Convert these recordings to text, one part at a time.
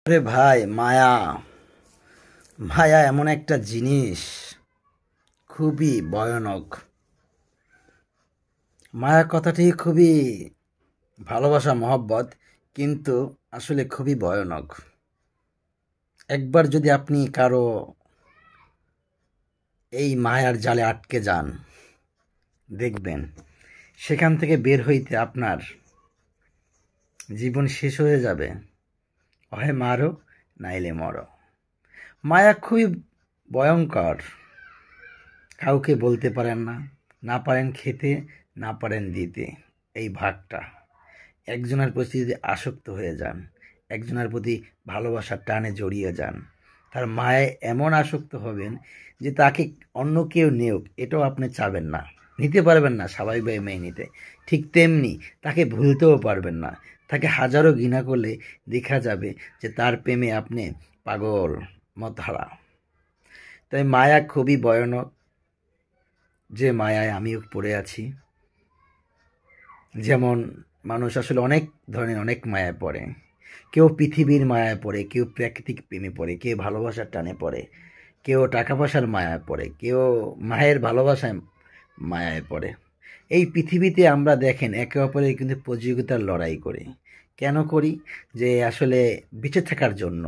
আরে ভাই, মায়া মায়া এমন একটা জিনিস, খুবই ভয়ানক। মায়া কথাটি খুবই ভালোবাসা, মহব্বত, কিন্তু আসলে খুবই ভয়ানক। একবার যদি আপনি কারো এই মায়ার জালে আটকে যান, দেখবেন সেখান থেকে বের হইতে আপনার জীবন শেষ হয়ে যাবে। হয় মারো, নাইলে মরো। মায়া খুবই ভয়ঙ্কর। কাউকে বলতে পারেন না, না পারেন খেতে, না পারেন দিতে। এই ভাগটা একজনের প্রতি যদি আসক্ত হয়ে যান, একজনের প্রতি ভালোবাসার টানে জড়িয়ে যান, তার মায়ায় এমন আসক্ত হবেন যে তাকে অন্য কেউ নেউক এটাও আপনি চাবেন না, নিতে পারবেন না স্বাভাবিকভাবে মেনে নিতে। ঠিক তেমনি তাকে ভুলতেও পারবেন না। তাকে হাজারো ঘৃণা করলে দেখা যাবে যে তার প্রেমে আপনি পাগল মতহারা। তাই মায়া খুবই ভয়ানক, যে মায়ায় আমিও পড়ে আছি। যেমন মানুষ আসলে অনেক ধরনের অনেক মায়ায় পড়ে। কেউ পৃথিবীর মায়ায় পড়ে, কেউ প্রাকৃতিক প্রেমে পড়ে, কেউ ভালোবাসার টানে পড়ে, কেউ টাকা পয়সার মায়ায় পড়ে, কেউ মায়ের ভালোবাসায় মায়ায় পড়ে। এই পৃথিবীতে আমরা দেখেন একে অপরের কিন্তু প্রতিযোগিতার লড়াই করি। কেন করি? যে আসলে বেঁচে থাকার জন্য।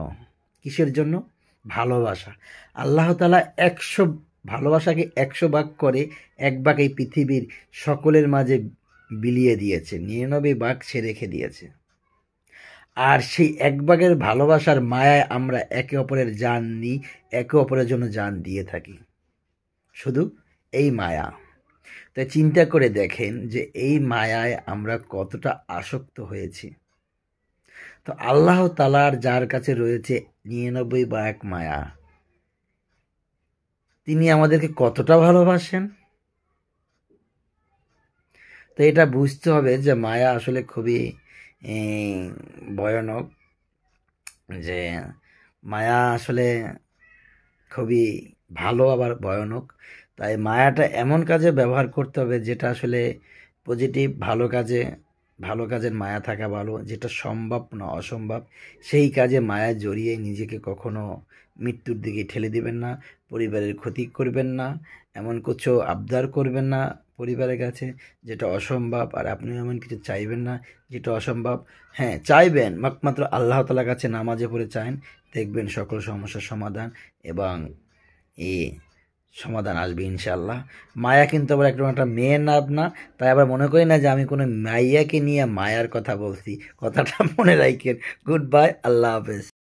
কিসের জন্য? ভালোবাসা। আল্লাহ তাআলা ১০০ ভালোবাসাকে ১০০ ভাগ করে ১ ভাগ এই পৃথিবীর সকলের মাঝে বিলিয়ে দিয়েছে, ৯৯ ভাগ সে রেখে দিয়েছে। আর সেই ১ ভাগের ভালোবাসার মায়ায় আমরা একে অপরের জান নিই, একে অপরের জন্য জান দিয়ে থাকি। শুধু এই মায়া। তাই চিন্তা করে দেখেন যে এই মায়ায় আমরা কতটা আসক্ত হয়েছি। তো আল্লাহ তাআলার যার কাছে রয়েছে ৯৯ ভাগ মায়া, তিনি আমাদেরকে কতটা ভালোবাসেন। তো এটা বুঝতে হবে যে মায়া আসলে খুবই ভয়ানক। যে মায়া আসলে খুবই ভালো আবার ভয়ানক। তাই মায়াটা এমন কাজে ব্যবহার করতে হবে যেটা আসলে পজিটিভ, ভালো কাজের মায়া থাকা ভালো। যেটা সম্ভব না অসম্ভব সেই কাজে মায়া জড়িয়ে নিজেকে কখনো মৃত্যুর দিকে ঠেলে দিবেন না, পরিবারের ক্ষতি করবেন না, এমন কিছু আবদার করবেন না পরিবারের কাছে যেটা অসম্ভব। আর আপনিও এমন কিছু চাইবেন না যেটা অসম্ভব। হ্যাঁ, চাইবেন, একমাত্র আল্লাহ তাআলার কাছে নামাজে পড়ে চান, দেখবেন সকল সমস্যার সমাধান এবং এই সমাধান আসবে ইনশাআল্লাহ। মায়া কিন্তু আবার একদম একটা মেয়ের নাম না। তাই আবার মনে করি না যে আমি কোনো মাইয়াকে নিয়ে মায়ার কথা বলছি। কথাটা মনে রাখেন। গুড বাই, আল্লাহ হাফেজ।